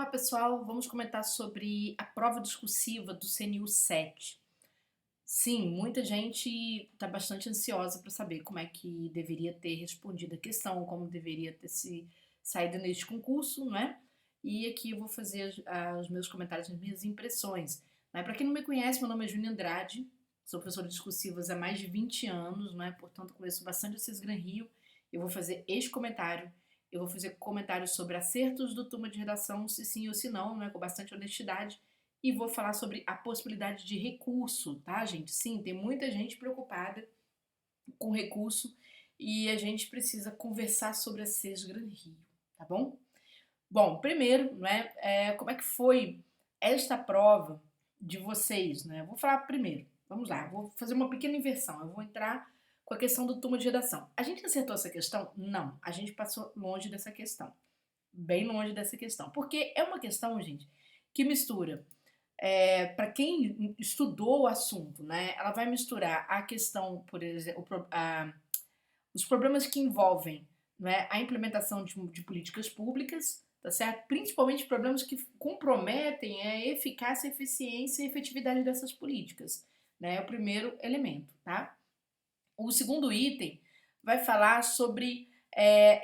Olá pessoal, vamos comentar sobre a prova discursiva do CNU 7. Sim, muita gente está bastante ansiosa para saber como é que deveria ter respondido a questão, como deveria ter se saído neste concurso, não é? E aqui eu vou fazer os meus comentários, as minhas impressões. Né? Para quem não me conhece, meu nome é Júlia Andrade, sou professora de discursivas há mais de 20 anos, não é? Portanto conheço bastante o Cisgran Rio. Eu vou fazer este comentário. Eu vou fazer comentários sobre acertos do turma de redação, se sim ou se não, né, com bastante honestidade. E vou falar sobre a possibilidade de recurso, tá, gente? Sim, tem muita gente preocupada com recurso e a gente precisa conversar sobre a Sesgran Rio, tá bom? Bom, primeiro, né, como é que foi esta prova de vocês, né? Vou falar primeiro. Vamos lá, vou fazer uma pequena inversão. Eu vou entrar com a questão do turma de redação. A gente acertou essa questão? Não. A gente passou longe dessa questão. Bem longe dessa questão. Porque é uma questão, gente, que mistura. Para quem estudou o assunto, né? Ela vai misturar a questão, por exemplo, os problemas que envolvem, né, a implementação de políticas públicas, tá certo? Principalmente problemas que comprometem a eficácia, eficiência e efetividade dessas políticas, né? É o primeiro elemento, tá? O segundo item vai falar sobre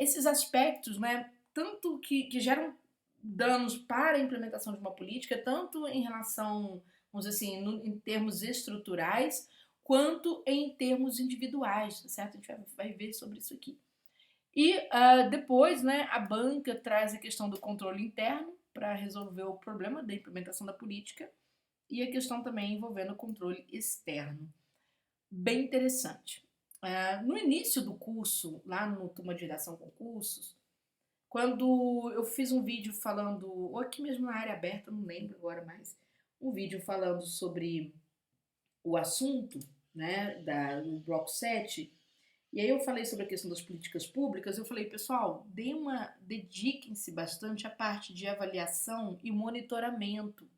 esses aspectos, né, tanto que geram danos para a implementação de uma política, tanto em relação, vamos dizer assim, em termos estruturais, quanto em termos individuais, tá certo? A gente vai ver sobre isso aqui. E depois, né, a banca traz a questão do controle interno para resolver o problema da implementação da política e a questão também envolvendo o controle externo. Bem interessante. No início do curso, lá no Turma de Redação com Cursos, quando eu fiz um vídeo falando, ou aqui mesmo na área aberta, não lembro agora mais, um vídeo falando sobre o assunto, né, do bloco 7, e aí eu falei sobre a questão das políticas públicas, eu falei, pessoal, dediquem-se bastante à parte de avaliação e monitoramento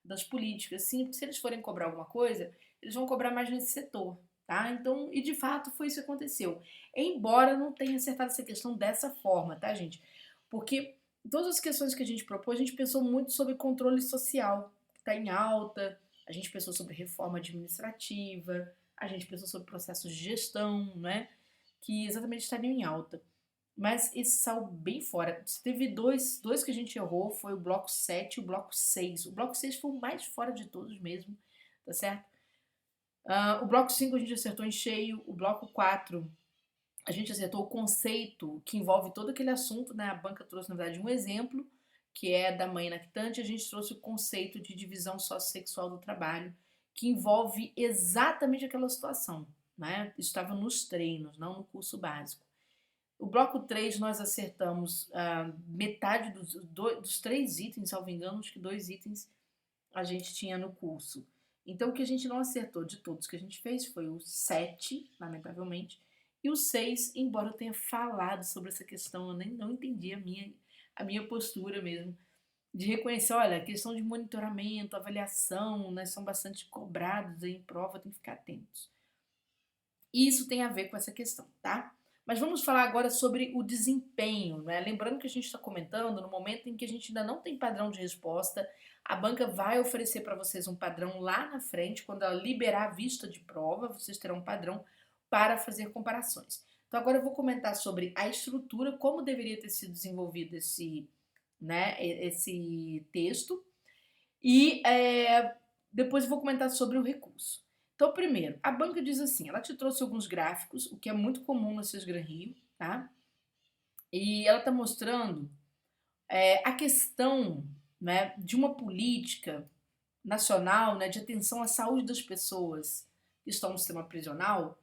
das políticas. Sim, porque se eles forem cobrar alguma coisa, eles vão cobrar mais nesse setor, tá? Então, e de fato foi isso que aconteceu. Embora não tenha acertado essa questão dessa forma, tá, gente? Porque todas as questões que a gente propôs, a gente pensou muito sobre controle social, que está em alta, a gente pensou sobre reforma administrativa, a gente pensou sobre processos de gestão, né? Que exatamente estariam em alta. Mas esse saiu bem fora. Teve dois que a gente errou, foi o bloco 7 e o bloco 6. O bloco 6 foi o mais fora de todos mesmo, tá certo? O bloco 5 a gente acertou em cheio, o bloco 4 a gente acertou o conceito que envolve todo aquele assunto, né? A banca trouxe, na verdade, um exemplo, que é da mãe lactante, a gente trouxe o conceito de divisão sociossexual do trabalho, que envolve exatamente aquela situação, né? Isso estava nos treinos, não no curso básico. O bloco 3 nós acertamos metade dos 3 itens, salvo engano, acho que 2 itens a gente tinha no curso. Então o que a gente não acertou de todos que a gente fez foi o 7, lamentavelmente, e o 6, embora eu tenha falado sobre essa questão, eu nem não entendi a minha postura mesmo, de reconhecer, olha, a questão de monitoramento, avaliação, né, são bastante cobrados aí em prova, tem que ficar atentos. E isso tem a ver com essa questão, tá? Mas vamos falar agora sobre o desempenho, né? Lembrando que a gente está comentando no momento em que a gente ainda não tem padrão de resposta, a banca vai oferecer para vocês um padrão lá na frente, quando ela liberar a vista de prova, vocês terão um padrão para fazer comparações. Então agora eu vou comentar sobre a estrutura, como deveria ter sido desenvolvido esse texto, e depois eu vou comentar sobre o recurso. Então, primeiro, a banca diz assim, ela te trouxe alguns gráficos, o que é muito comum no Sesgran Rio, tá? E ela está mostrando a questão, né, de uma política nacional, né, de atenção à saúde das pessoas que estão no sistema prisional,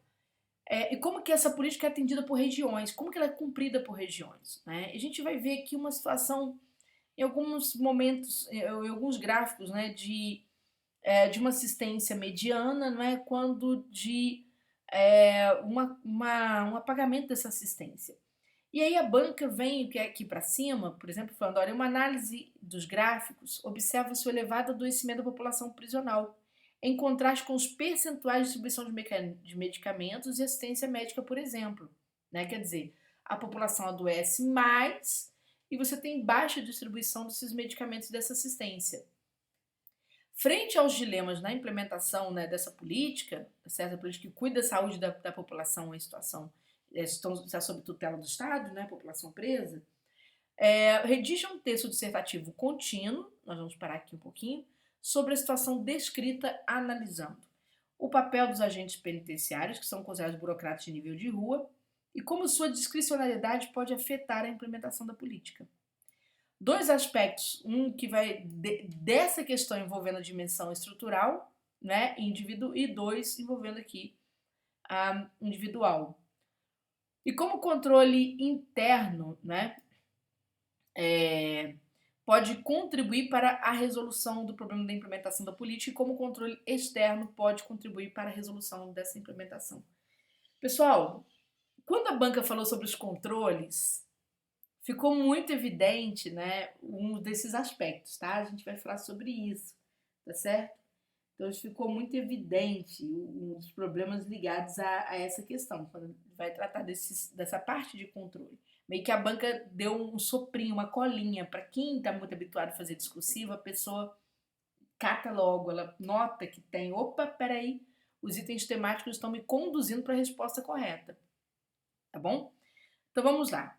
e como que essa política é atendida por regiões, como que ela é cumprida por regiões, né? E a gente vai ver aqui uma situação, em alguns momentos, em alguns gráficos, né, de uma assistência mediana, não é? Quando de um apagamento dessa assistência. E aí a banca vem aqui para cima, por exemplo, falando, olha, uma análise dos gráficos observa-se o elevado adoecimento da população prisional, em contraste com os percentuais de distribuição de medicamentos e assistência médica, por exemplo. Né? Quer dizer, a população adoece mais e você tem baixa distribuição desses medicamentos dessa assistência. Frente aos dilemas na implementação, né, dessa política, certa política que cuida da saúde da população em situação, está sob tutela do Estado, né, população presa, redija um texto dissertativo contínuo, nós vamos parar aqui um pouquinho, sobre a situação descrita analisando o papel dos agentes penitenciários, que são considerados burocratas de nível de rua, e como sua discricionariedade pode afetar a implementação da política. Dois aspectos, um que vai dessa questão envolvendo a dimensão estrutural, né, indivíduo, e dois envolvendo aqui a individual. E como controle interno, né, pode contribuir para a resolução do problema da implementação da política e como o controle externo pode contribuir para a resolução dessa implementação. Pessoal, quando a banca falou sobre os controles, ficou muito evidente, né, um desses aspectos, tá? A gente vai falar sobre isso, tá certo? Então, isso ficou muito evidente, um dos problemas ligados a essa questão, quando vai tratar dessa parte de controle. Meio que a banca deu um soprinho, uma colinha, para quem está muito habituado a fazer discursiva, a pessoa cata logo, ela nota que tem, opa, peraí, os itens temáticos estão me conduzindo para a resposta correta, tá bom? Então, vamos lá.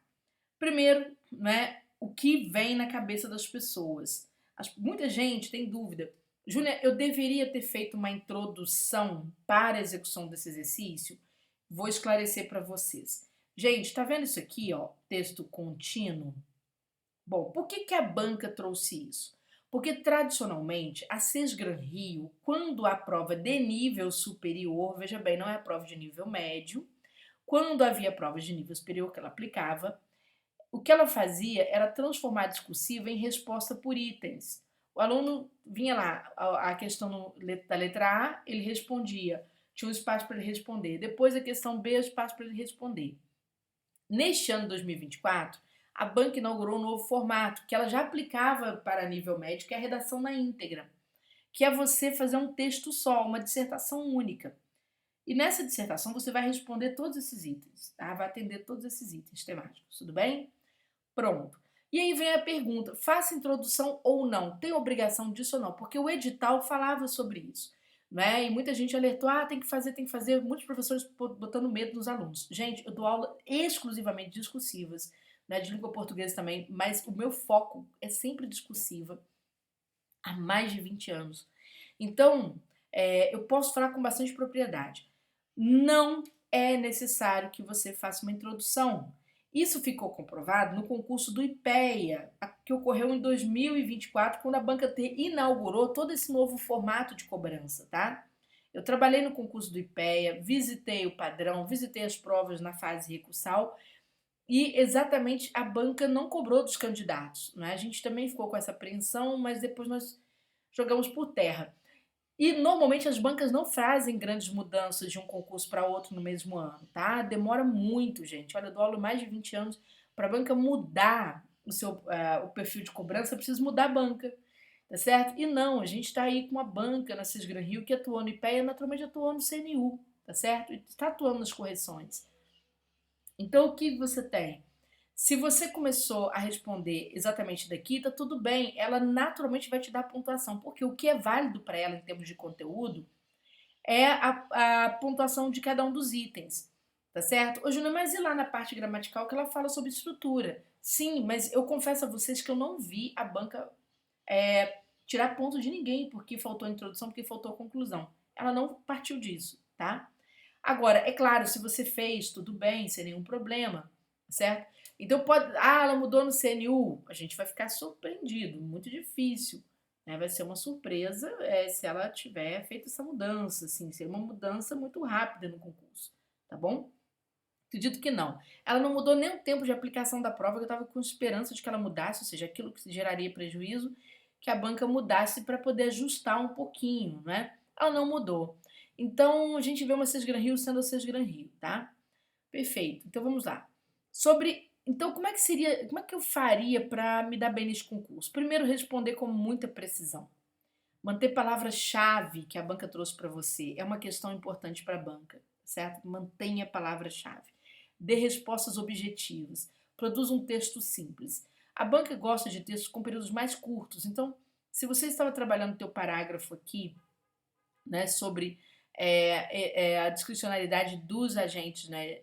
Primeiro, né, o que vem na cabeça das pessoas. Muita gente tem dúvida. Júlia, eu deveria ter feito uma introdução para a execução desse exercício? Vou esclarecer para vocês. Gente, tá vendo isso aqui, ó? Texto contínuo. Bom, por que a banca trouxe isso? Porque tradicionalmente a Sesgran Rio, quando a prova de nível superior, veja bem, não é a prova de nível médio, quando havia provas de nível superior que ela aplicava, o que ela fazia era transformar a discursiva em resposta por itens. O aluno vinha lá, a questão da letra A, ele respondia, tinha um espaço para ele responder. Depois a questão B, espaço para ele responder. Neste ano 2024, a banca inaugurou um novo formato, que ela já aplicava para nível médio, que é a redação na íntegra, que é você fazer um texto só, uma dissertação única. E nessa dissertação você vai responder todos esses itens, tá? Vai atender todos esses itens temáticos, tudo bem? Pronto. E aí vem a pergunta, faça introdução ou não? Tem obrigação disso ou não? Porque o edital falava sobre isso, né? E muita gente alertou, tem que fazer. Muitos professores botando medo nos alunos. Gente, eu dou aula exclusivamente discursivas, né, de língua portuguesa também, mas o meu foco é sempre discursiva há mais de 20 anos. Então, eu posso falar com bastante propriedade. Não é necessário que você faça uma introdução. Isso ficou comprovado no concurso do IPEA, que ocorreu em 2024, quando a banca inaugurou todo esse novo formato de cobrança, tá? Eu trabalhei no concurso do IPEA, visitei o padrão, visitei as provas na fase recursal e exatamente a banca não cobrou dos candidatos, né? A gente também ficou com essa apreensão, mas depois nós jogamos por terra. E normalmente as bancas não fazem grandes mudanças de um concurso para outro no mesmo ano, tá? Demora muito, gente. Olha, eu dou aula há mais de 20 anos. Para a banca mudar o perfil de cobrança, precisa mudar a banca, tá certo? E não, a gente está aí com uma banca na Cisgran Rio que atuou no IPEA, naturalmente atuou no CNU, tá certo? E está atuando nas correções. Então, o que você tem? Se você começou a responder exatamente daqui, tá tudo bem. Ela naturalmente vai te dar pontuação, porque o que é válido para ela em termos de conteúdo é a pontuação de cada um dos itens, tá certo? Ô, Júnior, mas e lá na parte gramatical que ela fala sobre estrutura? Sim, mas eu confesso a vocês que eu não vi a banca tirar ponto de ninguém porque faltou a introdução, porque faltou a conclusão. Ela não partiu disso, tá? Agora, é claro, se você fez, tudo bem, sem nenhum problema, certo? Então pode. Ela mudou no CNU. A gente vai ficar surpreendido, muito difícil. Né? Vai ser uma surpresa se ela tiver feito essa mudança, assim, ser uma mudança muito rápida no concurso, tá bom? Acredito que não. Ela não mudou nem o tempo de aplicação da prova, que eu estava com esperança de que ela mudasse, ou seja, aquilo que geraria prejuízo, que a banca mudasse para poder ajustar um pouquinho, né? Ela não mudou. Então, a gente vê uma Sesgran Rio sendo a Sesgran Rio, tá? Perfeito. Então, vamos lá. Então, como é que eu faria para me dar bem nesse concurso? Primeiro, responder com muita precisão. Manter palavra-chave que a banca trouxe para você é uma questão importante para a banca, certo? Mantenha a palavra-chave. Dê respostas objetivas. Produza um texto simples. A banca gosta de textos com períodos mais curtos. Então, se você estava trabalhando o teu parágrafo aqui, né, sobre a discricionalidade dos agentes, né,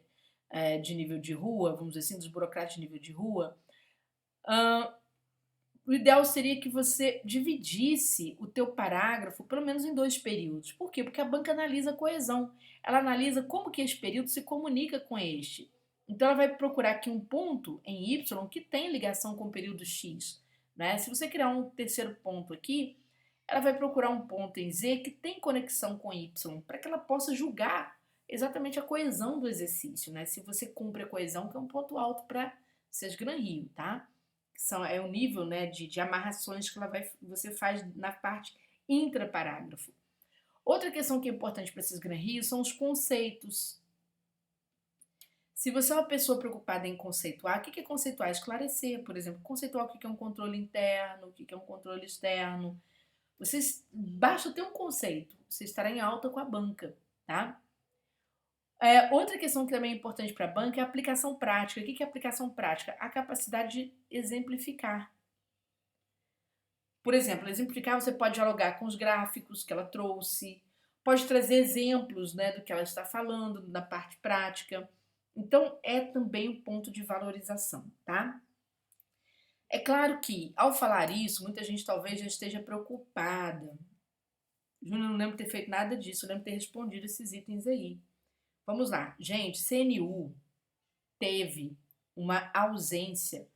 de nível de rua, vamos dizer assim, dos burocratas de nível de rua, o ideal seria que você dividisse o teu parágrafo pelo menos em 2 períodos. Por quê? Porque a banca analisa a coesão. Ela analisa como que esse período se comunica com este. Então ela vai procurar aqui um ponto em Y que tem ligação com o período X. Né? Se você criar um terceiro ponto aqui, ela vai procurar um ponto em Z que tem conexão com Y, para que ela possa julgar exatamente a coesão do exercício, né? Se você cumpre a coesão, que é um ponto alto para Sesgran Rio, tá? É o nível, né, de amarrações que você faz na parte intraparágrafo. Outra questão que é importante para Sesgran Rio são os conceitos. Se você é uma pessoa preocupada em conceituar, o que é conceituar? Esclarecer, por exemplo, conceituar o que é um controle interno, o que é um controle externo. Basta ter um conceito, você estará em alta com a banca, tá? Outra questão que também é importante para a banca é a aplicação prática. O que é aplicação prática? A capacidade de exemplificar. Por exemplo, exemplificar, você pode dialogar com os gráficos que ela trouxe, pode trazer exemplos, né, do que ela está falando na parte prática. Então, é também um ponto de valorização, tá? É claro que, ao falar isso, muita gente talvez já esteja preocupada. Júnior, não lembro de ter feito nada disso, eu lembro de ter respondido esses itens aí. Vamos lá. Gente, CNU teve uma ausência,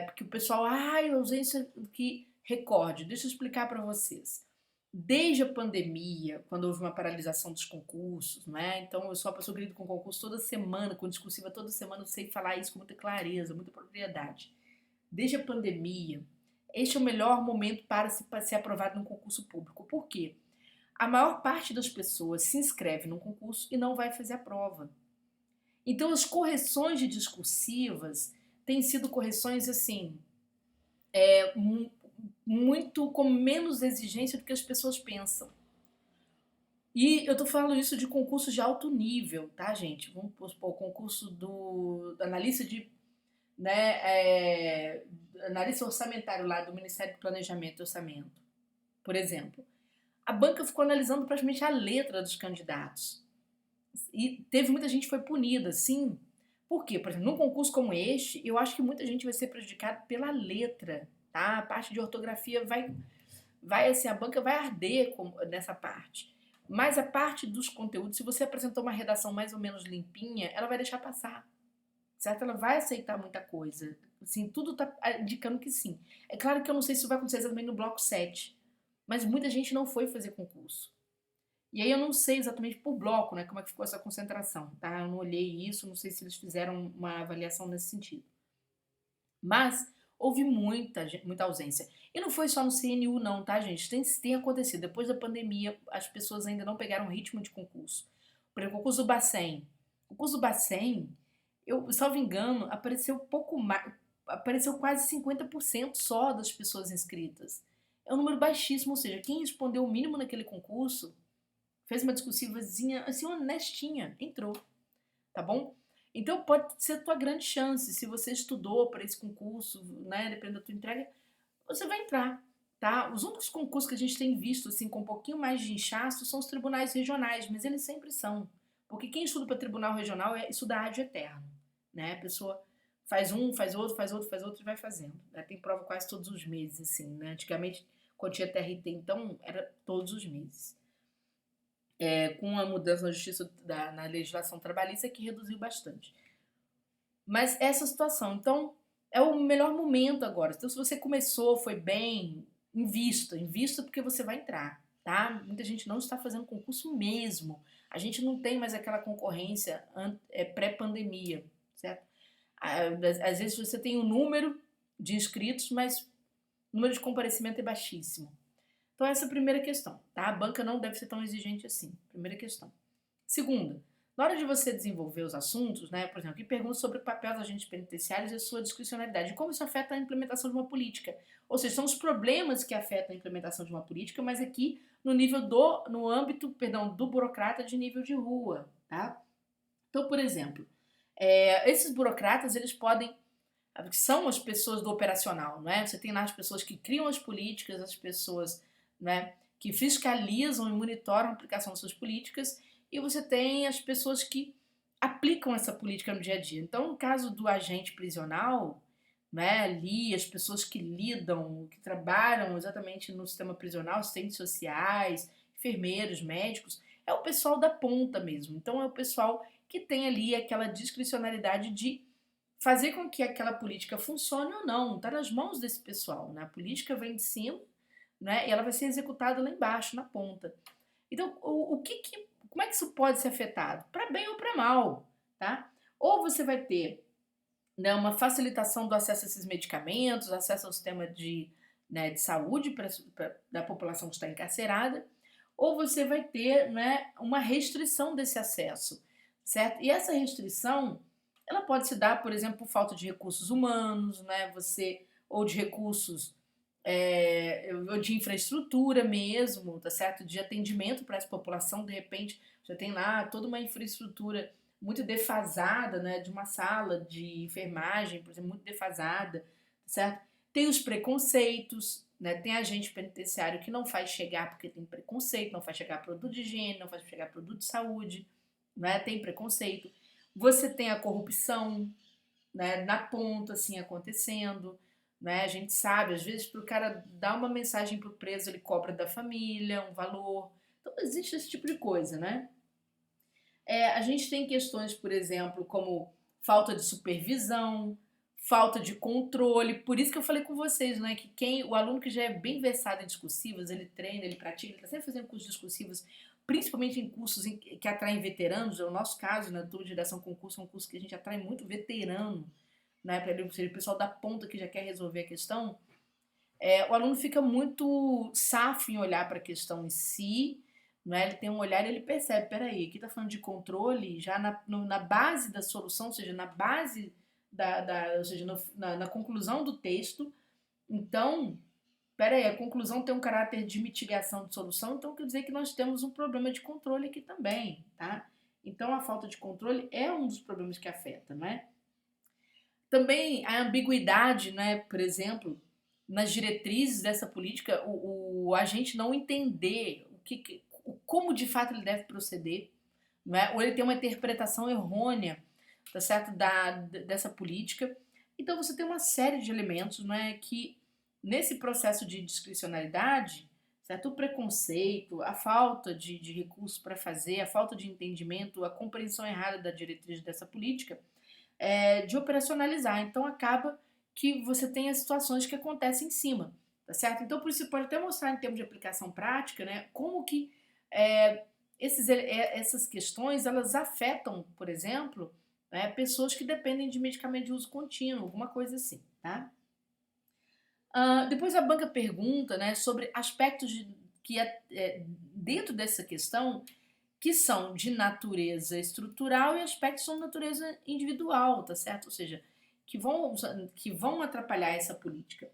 porque o pessoal, ausência que... Recorde, deixa eu explicar para vocês. Desde a pandemia, quando houve uma paralisação dos concursos, né? Então eu sou uma pessoa que lido com concurso toda semana, com discursiva toda semana, eu sei falar isso com muita clareza, muita propriedade. Desde a pandemia, este é o melhor momento para ser aprovado num concurso público. Por quê? A maior parte das pessoas se inscreve num concurso e não vai fazer a prova. Então as correções de discursivas têm sido correções assim, muito com menos exigência do que as pessoas pensam. E eu tô falando isso de concursos de alto nível, tá, gente? Vamos supor, o concurso do analista de, né, analista orçamentário lá do Ministério do Planejamento e Orçamento, por exemplo. A banca ficou analisando praticamente a letra dos candidatos. E teve muita gente que foi punida, sim. Por quê? Por exemplo, num concurso como este, eu acho que muita gente vai ser prejudicada pela letra, tá? A parte de ortografia vai assim, a banca vai arder nessa parte. Mas a parte dos conteúdos, se você apresentou uma redação mais ou menos limpinha, ela vai deixar passar, certo? Ela vai aceitar muita coisa. Assim, tudo tá indicando que sim. É claro que eu não sei se isso vai acontecer exatamente no bloco 7, mas muita gente não foi fazer concurso. E aí eu não sei exatamente por bloco, né, como é que ficou essa concentração, tá? Eu não olhei isso, não sei se eles fizeram uma avaliação nesse sentido. Mas houve muita ausência. E não foi só no CNU não, tá, gente? Tem acontecido. Depois da pandemia, as pessoas ainda não pegaram ritmo de concurso. Por exemplo, o concurso do Bacen. O concurso do Bacen, salvo engano, apareceu pouco mais, apareceu quase 50% só das pessoas inscritas. É um número baixíssimo, ou seja, quem respondeu o mínimo naquele concurso fez uma discursivazinha assim honestinha, entrou, tá bom? Então pode ser a tua grande chance, se você estudou para esse concurso, né, dependendo da tua entrega, você vai entrar, tá? Os únicos concursos que a gente tem visto assim com um pouquinho mais de inchaço são os tribunais regionais, mas eles sempre são, porque quem estuda para tribunal regional estuda ad eterno, né? A pessoa faz um, faz outro, faz outro, faz outro e vai fazendo. Né? Tem prova quase todos os meses, assim, né? Antigamente, quando tinha TRT, então, era todos os meses. Com a mudança na justiça na legislação trabalhista que reduziu bastante. Mas essa situação, então, é o melhor momento agora. Então, se você começou, foi bem, invista porque você vai entrar, tá? Muita gente não está fazendo concurso mesmo. A gente não tem mais aquela concorrência pré-pandemia, certo? Às vezes você tem um número de inscritos, mas o número de comparecimento é baixíssimo. Então, essa é a primeira questão, tá? A banca não deve ser tão exigente assim. Primeira questão. Segunda, na hora de você desenvolver os assuntos, né, por exemplo, que pergunta sobre o papel dos agentes penitenciários e a sua discricionalidade, como isso afeta a implementação de uma política. Ou seja, são os problemas que afetam a implementação de uma política, mas aqui no âmbito, do burocrata de nível de rua, tá? Então, por exemplo, esses burocratas, eles podem que são as pessoas do operacional, não é? Você tem lá as pessoas que criam as políticas, as pessoas, né, que fiscalizam e monitoram a aplicação das suas políticas, e você tem as pessoas que aplicam essa política no dia a dia. Então, no caso do agente prisional, né, ali, as pessoas que lidam, que trabalham exatamente no sistema prisional, assistentes sociais, enfermeiros, médicos, é o pessoal da ponta mesmo. Então, é o pessoal que tem ali aquela discricionalidade de fazer com que aquela política funcione ou não. Está nas mãos desse pessoal, né? A política vem de cima, né, e ela vai ser executada lá embaixo, na ponta. Então, como é que isso pode ser afetado? Para bem ou para mal, tá? Ou você vai ter, né, uma facilitação do acesso a esses medicamentos, acesso ao sistema de saúde da população que está encarcerada, ou você vai ter, né, uma restrição desse acesso, certo? E essa restrição, ela pode se dar, por exemplo, por falta de recursos humanos, né, ou de recursos, ou de infraestrutura mesmo, tá certo? De atendimento para essa população, de repente, já tem lá toda uma infraestrutura muito defasada, né, de uma sala de enfermagem, por exemplo, muito defasada, certo? Tem os preconceitos, né, tem agente penitenciário que não faz chegar porque tem preconceito, não faz chegar produto de higiene, não faz chegar produto de saúde, né, tem preconceito. Você tem a corrupção, né, na ponta, assim, acontecendo, né, a gente sabe, às vezes, para o cara dar uma mensagem para o preso, ele cobra da família um valor. Então, existe esse tipo de coisa, né? A gente tem questões, por exemplo, como falta de supervisão, falta de controle. Por isso que eu falei com vocês, né? Que o aluno que já é bem versado em discursivas, ele treina, ele pratica, ele está sempre fazendo cursos discursivos, principalmente em cursos que atraem veteranos. É o nosso caso, na Turma de Redação Concurso, é um curso que a gente atrai muito veterano, né? Para o pessoal da ponta que já quer resolver a questão. O aluno fica muito safo em olhar para a questão em si, né? Ele tem um olhar e ele percebe, peraí, aqui está falando de controle, já na base da solução, ou seja, na base ou seja, na conclusão do texto. Então, peraí, a conclusão tem um caráter de mitigação de solução, então quer dizer que nós temos um problema de controle aqui também, tá? Então, a falta de controle é um dos problemas que afeta, né? Também a ambiguidade, né, por exemplo, nas diretrizes dessa política, o agente não entender como de fato ele deve proceder, né, ou ele tem uma interpretação errônea, tá certo, dessa política. Então você tem uma série de elementos, né, que nesse processo de discricionalidade, certo, o preconceito, a falta de recursos para fazer, a falta de entendimento, a compreensão errada da diretriz dessa política, de operacionalizar. Então acaba que você tem as situações que acontecem em cima, tá certo? Então por isso você pode até mostrar em termos de aplicação prática, né, como que é, essas questões elas afetam, por exemplo, né, pessoas que dependem de medicamento de uso contínuo, alguma coisa assim, tá? Depois a banca pergunta, né, sobre aspectos que dentro dessa questão que são de natureza estrutural e aspectos são de natureza individual, tá certo? Ou seja, que vão atrapalhar essa política.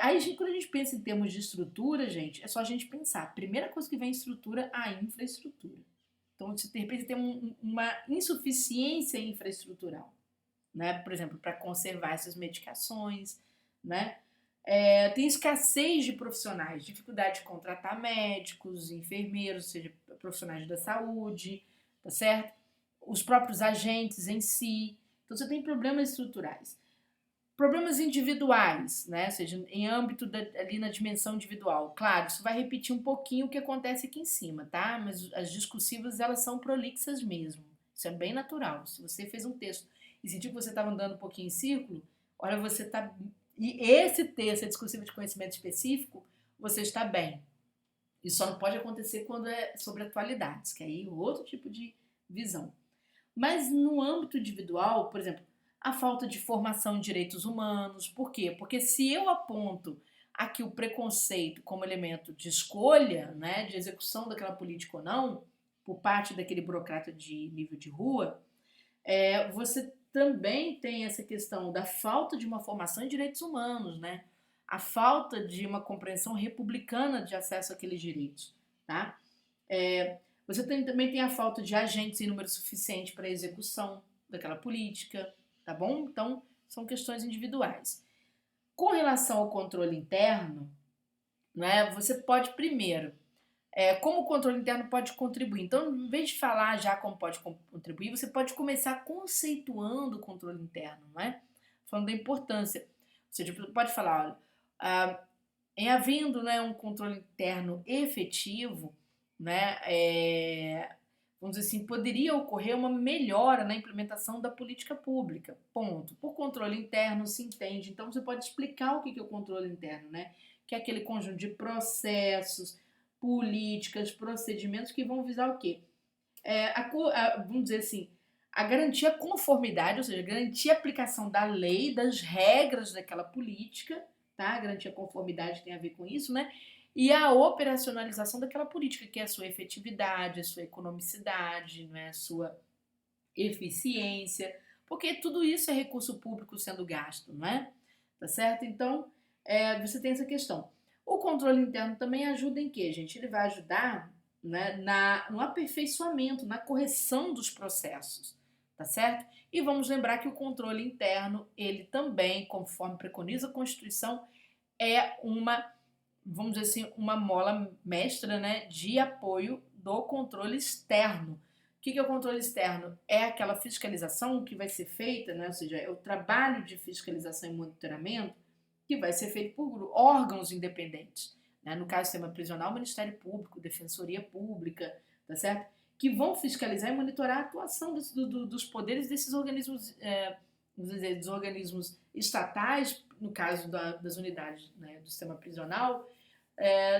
Aí, quando a gente pensa em termos de estrutura, gente, é só a gente pensar. A primeira coisa que vem em estrutura, a infraestrutura. Então, de repente, tem uma insuficiência infraestrutural, né? Por exemplo, para conservar essas medicações, né? Tem escassez de profissionais, dificuldade de contratar médicos, enfermeiros, ou seja, profissionais da saúde, tá certo? Os próprios agentes em si. Então você tem problemas estruturais. Problemas individuais, né? Ou seja, em âmbito ali na dimensão individual. Claro, isso vai repetir um pouquinho o que acontece aqui em cima, tá? Mas as discursivas, elas são prolixas mesmo. Isso é bem natural. Se você fez um texto e sentiu que você estava andando um pouquinho em círculo, olha, você está. E esse texto é discursivo de conhecimento específico, você está bem. Isso só não pode acontecer quando é sobre atualidades, que aí é outro tipo de visão. Mas no âmbito individual, por exemplo, a falta de formação em direitos humanos. Por quê? Porque se eu aponto aqui o preconceito como elemento de escolha, né, de execução daquela política ou não, por parte daquele burocrata de nível de rua, você também tem essa questão da falta de uma formação em direitos humanos, né? A falta de uma compreensão republicana de acesso àqueles direitos, tá? Você também tem a falta de agentes em número suficiente para a execução daquela política, tá bom? Então, são questões individuais. Com relação ao controle interno, né, você pode primeiro, como o controle interno pode contribuir. Então, em vez de falar já como pode contribuir, você pode começar conceituando o controle interno, não é? Falando da importância. Ou seja, você pode falar, olha, em havendo, né, um controle interno efetivo, né, vamos dizer assim, poderia ocorrer uma melhora na implementação da política pública. Ponto. Por controle interno se entende. Então você pode explicar o que é o controle interno, né? Que é aquele conjunto de processos, políticas, procedimentos que vão visar o quê? Vamos dizer assim, a garantir a conformidade, ou seja, garantir a aplicação da lei, das regras daquela política, tá? Garantir a conformidade tem a ver com isso, né? E a operacionalização daquela política, que é a sua efetividade, a sua economicidade, né? A sua eficiência, porque tudo isso é recurso público sendo gasto, não é? Tá certo? Então, você tem essa questão. O controle interno também ajuda em quê, gente? Ele vai ajudar, né, no aperfeiçoamento, na correção dos processos, tá certo? E vamos lembrar que o controle interno, ele também, conforme preconiza a Constituição, é uma, vamos dizer assim, uma mola mestra, né, de apoio do controle externo. O que é o controle externo? É aquela fiscalização que vai ser feita, né, ou seja, é o trabalho de fiscalização e monitoramento que vai ser feito por órgãos independentes. Né? No caso do sistema prisional, Ministério Público, Defensoria Pública, tá certo? Que vão fiscalizar e monitorar a atuação dos poderes desses organismos, vamos dizer, dos organismos estatais, no caso das unidades, né, do sistema prisional,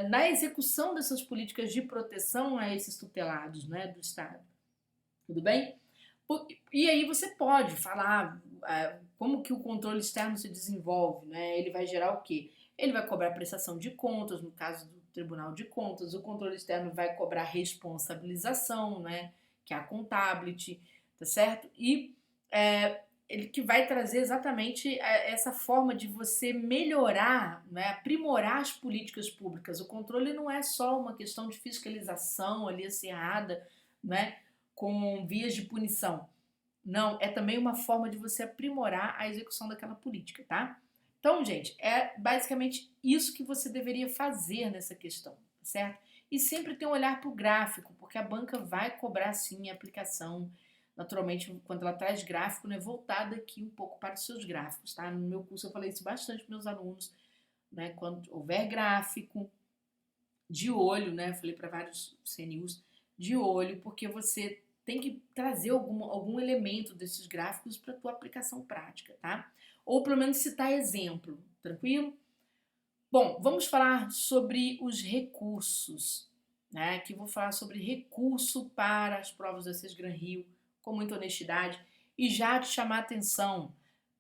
na execução dessas políticas de proteção a esses tutelados, né, do Estado. Tudo bem? E aí você pode falar como que o controle externo se desenvolve, né? Ele vai gerar o quê? Ele vai cobrar prestação de contas, no caso do Tribunal de Contas, o controle externo vai cobrar responsabilização, né? Que é a accountability, tá certo? E ele que vai trazer exatamente essa forma de você melhorar, né? Aprimorar as políticas públicas. O controle não é só uma questão de fiscalização ali acirrada, né? Com vias de punição. Não, é também uma forma de você aprimorar a execução daquela política, tá? Então, gente, é basicamente isso que você deveria fazer nessa questão, certo? E sempre ter um olhar para o gráfico, porque a banca vai cobrar sim a aplicação, naturalmente, quando ela traz gráfico, né, voltada aqui um pouco para os seus gráficos, tá? No meu curso eu falei isso bastante para meus alunos, né? Quando houver gráfico, de olho, né? Eu falei para vários CNUs, de olho, porque você tem que trazer algum elemento desses gráficos para a tua aplicação prática, tá? Ou pelo menos citar exemplo, tranquilo? Bom, vamos falar sobre os recursos, né? Aqui vou falar sobre recurso para as provas da Sesgran Rio, com muita honestidade, e já te chamar a atenção.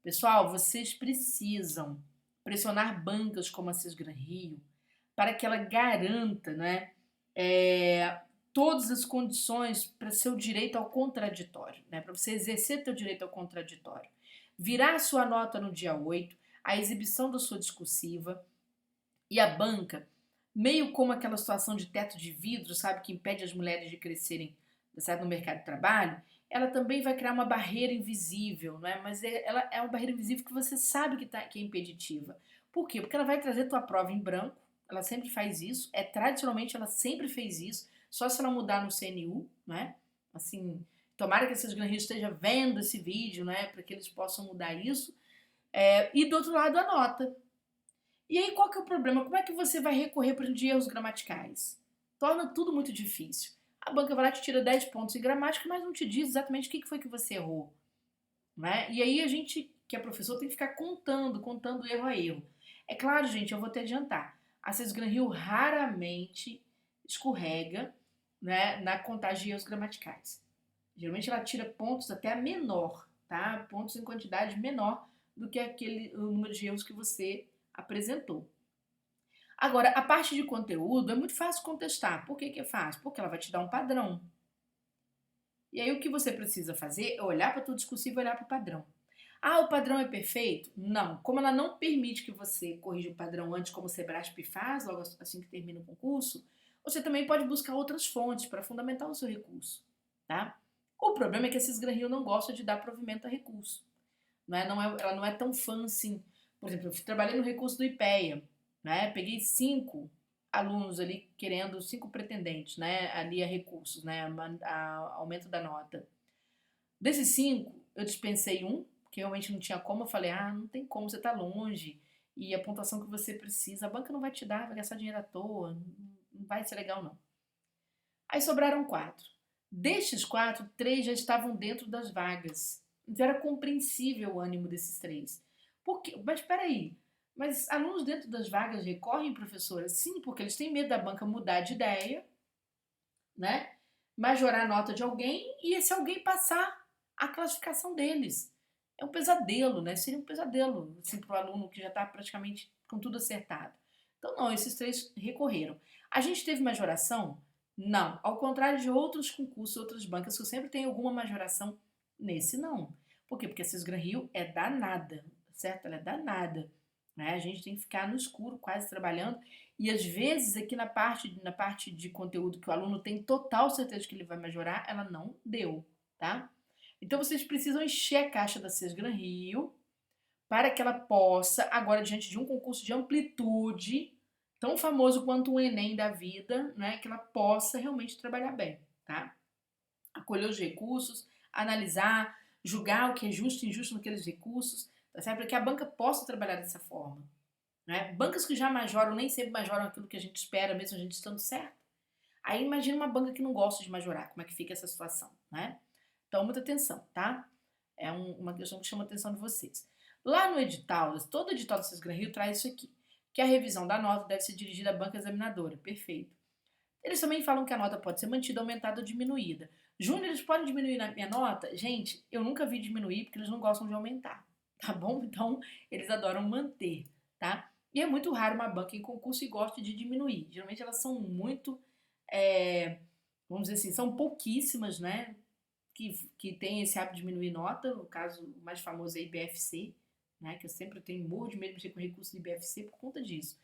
Pessoal, vocês precisam pressionar bancas como a Sesgran Rio para que ela garanta, né, todas as condições para seu direito ao contraditório, né, para você exercer teu direito ao contraditório. Virar a sua nota no dia 8, a exibição da sua discursiva e a banca, meio como aquela situação de teto de vidro, sabe, que impede as mulheres de crescerem, certo, no mercado de trabalho, ela também vai criar uma barreira invisível, não é? Mas ela é uma barreira invisível que você sabe que é impeditiva. Por quê? Porque ela vai trazer tua prova em branco, ela sempre faz isso, tradicionalmente ela sempre fez isso, só se ela mudar no CNU, né? Assim, tomara que esses grandes estejam vendo esse vídeo, né? Para que eles possam mudar isso. E do outro lado, a nota. E aí, qual que é o problema? Como é que você vai recorrer para de erros gramaticais? Torna tudo muito difícil. A banca vai lá te tira 10 pontos em gramática, mas não te diz exatamente o que foi que você errou. Né? E aí a gente, que é professor, tem que ficar contando erro a erro. É claro, gente, eu vou te adiantar. A Sesgran Rio raramente escorrega, né, na contagem de erros gramaticais. Geralmente ela tira pontos até menor, tá? Pontos em quantidade menor do que o número de erros que você apresentou. Agora, a parte de conteúdo é muito fácil contestar. Por que é fácil? Porque ela vai te dar um padrão. E aí o que você precisa fazer é olhar para o teu discursivo e olhar para o padrão. Ah, o padrão é perfeito? Não. Como ela não permite que você corrija o padrão antes, como o Sebrasp faz, logo assim que termina o concurso, você também pode buscar outras fontes para fundamentar o seu recurso. Tá? O problema é que a Sesgran Rio não gosta de dar provimento a recurso. ela não é tão fã assim. Por exemplo, eu trabalhei no recurso do IPEA, né? Peguei 5 alunos ali querendo, 5 pretendentes, né? Ali a recursos, né? Aumento da nota. Desses 5, eu dispensei um, que realmente não tinha como. Eu falei, não tem como, você tá longe. E a pontuação que você precisa, a banca não vai te dar, vai gastar dinheiro à toa, não vai ser legal não. Aí sobraram 4. Destes 4, 3 já estavam dentro das vagas. Então era compreensível o ânimo desses 3. Por quê? Mas peraí, mas alunos dentro das vagas recorrem, professora? Sim, porque eles têm medo da banca mudar de ideia, né? Majorar a nota de alguém e esse alguém passar a classificação deles. É um pesadelo, né? Seria um pesadelo assim, para o aluno que já está praticamente com tudo acertado. Então, não, esses 3 recorreram. A gente teve majoração? Não. Ao contrário de outros concursos, outras bancas, que eu sempre tenho alguma majoração, nesse não. Por quê? Porque a Cisgran Rio é danada, certo? Ela é danada. Né? A gente tem que ficar no escuro, quase trabalhando. E às vezes, aqui na parte de conteúdo que o aluno tem total certeza de que ele vai majorar, ela não deu, tá? Então vocês precisam encher a caixa da Cisgran Rio para que ela possa, agora diante de um concurso de amplitude, tão famoso quanto o Enem da vida, né, que ela possa realmente trabalhar bem, tá? Acolher os recursos, analisar, julgar o que é justo e injusto naqueles recursos, tá certo? Para que a banca possa trabalhar dessa forma. Né? Bancas que já majoram nem sempre majoram aquilo que a gente espera, mesmo a gente estando certo. Aí imagina uma banca que não gosta de majorar, como é que fica essa situação, né? Então, muita atenção, tá? É uma questão que chama a atenção de vocês. Lá no edital, todo edital do Cisgran Rio traz isso aqui, que a revisão da nota deve ser dirigida à banca examinadora. Perfeito. Eles também falam que a nota pode ser mantida, aumentada ou diminuída. Júnior, eles podem diminuir a minha nota? Gente, eu nunca vi diminuir porque eles não gostam de aumentar, tá bom? Então, eles adoram manter, tá? E é muito raro uma banca em concurso e goste de diminuir. Geralmente elas são muito, vamos dizer assim, são pouquíssimas, né? Que tem esse hábito de diminuir nota. O caso mais famoso é IBFC, né? Que eu sempre tenho morro de medo de mexer com recurso do IBFC por conta disso.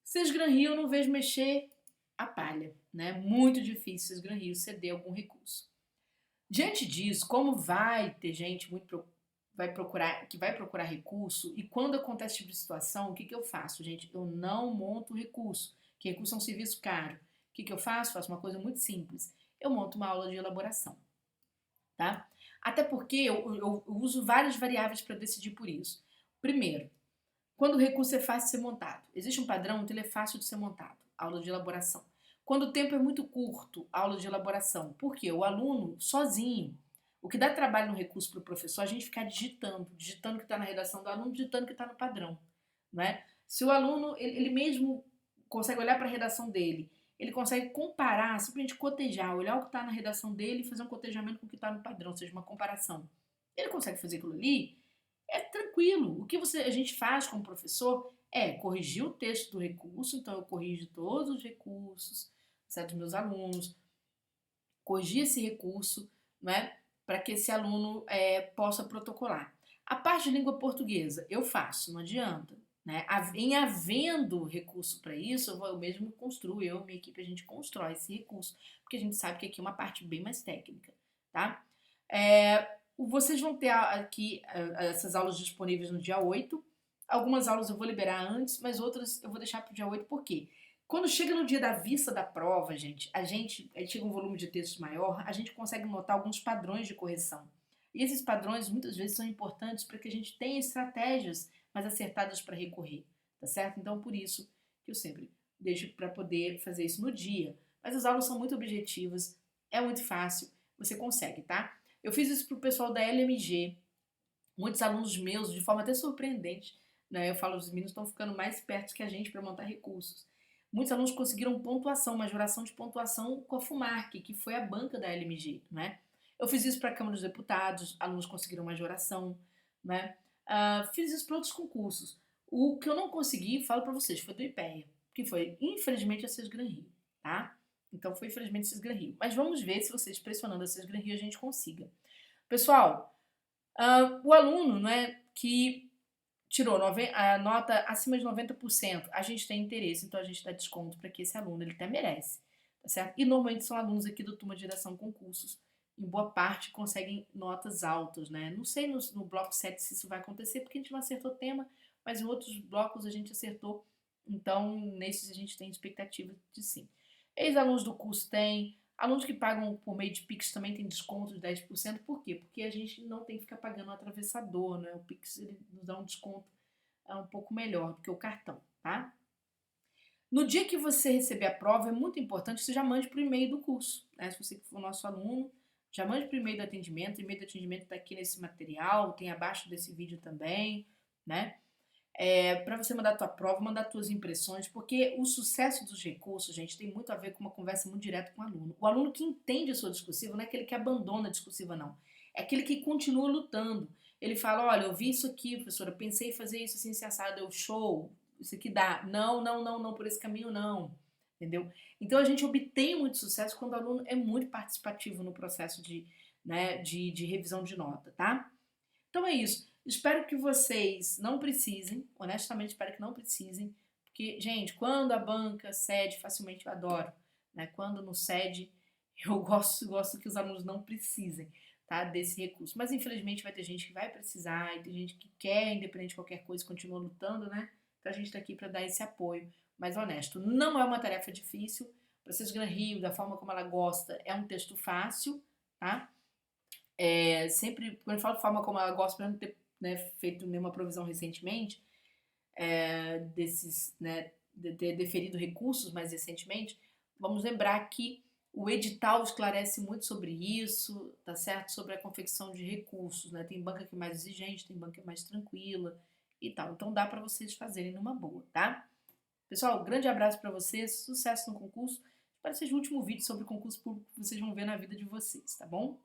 Cisgran Rio eu não vejo mexer a palha, né? Muito difícil Cisgran Rio ceder algum recurso. Diante disso, como vai ter gente que vai procurar recurso, e quando acontece esse tipo de situação, o que eu faço, gente? Eu não monto recurso, que recurso é um serviço caro. O que eu faço? Faço uma coisa muito simples. Eu monto uma aula de elaboração, tá? Até porque eu uso várias variáveis para decidir por isso. Primeiro, quando o recurso é fácil de ser montado. Existe um padrão, então ele é fácil de ser montado. Aula de elaboração. Quando o tempo é muito curto, aula de elaboração. Por quê? O aluno, sozinho. O que dá trabalho no recurso para o professor é a gente ficar digitando o que está na redação do aluno, digitando o que está no padrão. Não é? Se o aluno, ele mesmo consegue olhar para a redação dele, ele consegue comparar, simplesmente cotejar, olhar o que está na redação dele e fazer um cotejamento com o que está no padrão, ou seja, uma comparação. Ele consegue fazer aquilo ali, é tranquilo. O que a gente faz como professor é corrigir o texto do recurso, então eu corrijo todos os recursos, certo, dos meus alunos, corrigir esse recurso, né, para que esse aluno possa protocolar. A parte de língua portuguesa eu faço, não adianta. Né? Em havendo recurso para isso, eu mesmo construo, eu e minha equipe, a gente constrói esse recurso, porque a gente sabe que aqui é uma parte bem mais técnica. Tá? Vocês vão ter aqui essas aulas disponíveis no dia 8. Algumas aulas eu vou liberar antes, mas outras eu vou deixar para o dia 8, por quê? Quando chega no dia da vista da prova, gente, chega um volume de texto maior, a gente consegue notar alguns padrões de correção. E esses padrões muitas vezes são importantes para que a gente tenha estratégias mais acertadas para recorrer, tá certo? Então, por isso que eu sempre deixo para poder fazer isso no dia. Mas as aulas são muito objetivas, é muito fácil, você consegue, tá? Eu fiz isso para o pessoal da LMG, muitos alunos meus, de forma até surpreendente, né? Eu falo, os meninos estão ficando mais perto que a gente para montar recursos. Muitos alunos conseguiram pontuação, majoração de pontuação com a FUMARC, que foi a banca da LMG, né? Eu fiz isso para a Câmara dos Deputados, alunos conseguiram majoração, né? Fiz isso para outros concursos. O que eu não consegui, falo para vocês, foi do IPEA, que foi, infelizmente, a Cisgran Rio, tá? Então, foi, infelizmente, a Cisgran Rio. Mas vamos ver se vocês pressionando a Cisgran Rio a gente consiga. Pessoal, o aluno, né, que tirou a nota acima de 90%, a gente tem interesse, então a gente dá desconto para que esse aluno, ele até merece, tá certo? E normalmente são alunos aqui do Turma de Direção Concursos, em boa parte, conseguem notas altas, né? Não sei no bloco 7 se isso vai acontecer, porque a gente não acertou tema, mas em outros blocos a gente acertou. Então, nesses a gente tem expectativa de sim. Ex-alunos do curso têm, alunos que pagam por meio de Pix também tem desconto de 10%. Por quê? Porque a gente não tem que ficar pagando o atravessador, né? O Pix ele nos dá um desconto um pouco melhor do que o cartão, tá? No dia que você receber a prova, é muito importante que você já mande para o e-mail do curso, né? Se você for nosso aluno, já mande para o e-mail do atendimento. O e-mail do atendimento está aqui nesse material, tem abaixo desse vídeo também, né? Para você mandar a tua prova, mandar as tuas impressões, porque o sucesso dos recursos, gente, tem muito a ver com uma conversa muito direta com o aluno. O aluno que entende a sua discursiva não é aquele que abandona a discursiva, não. É aquele que continua lutando. Ele fala, olha, eu vi isso aqui, professora, pensei em fazer isso assim, se assado, eu show, isso aqui dá. Não, não, não, não, por esse caminho não. Entendeu? Então a gente obtém muito sucesso quando o aluno é muito participativo no processo de revisão de nota, tá? Então é isso. Espero que vocês não precisem, honestamente espero que não precisem, porque, gente, quando a banca cede, facilmente eu adoro, né? Quando não cede, eu gosto que os alunos não precisem, tá? Desse recurso. Mas infelizmente vai ter gente que vai precisar e tem gente que quer, independente de qualquer coisa, continua lutando, né? Então a gente tá aqui para dar esse apoio. Mas honesto, não é uma tarefa difícil. Francisco Gran Rio, da forma como ela gosta, é um texto fácil, tá? Sempre, quando eu falo de forma como ela gosta, para não ter, né, feito nenhuma provisão recentemente, de ter deferido recursos mais recentemente, vamos lembrar que o edital esclarece muito sobre isso, tá certo? Sobre a confecção de recursos, né? Tem banca que é mais exigente, tem banca que é mais tranquila e tal. Então dá para vocês fazerem numa boa, tá? Pessoal, grande abraço para vocês, sucesso no concurso. Espero que seja o último vídeo sobre concurso público que vocês vão ver na vida de vocês, tá bom?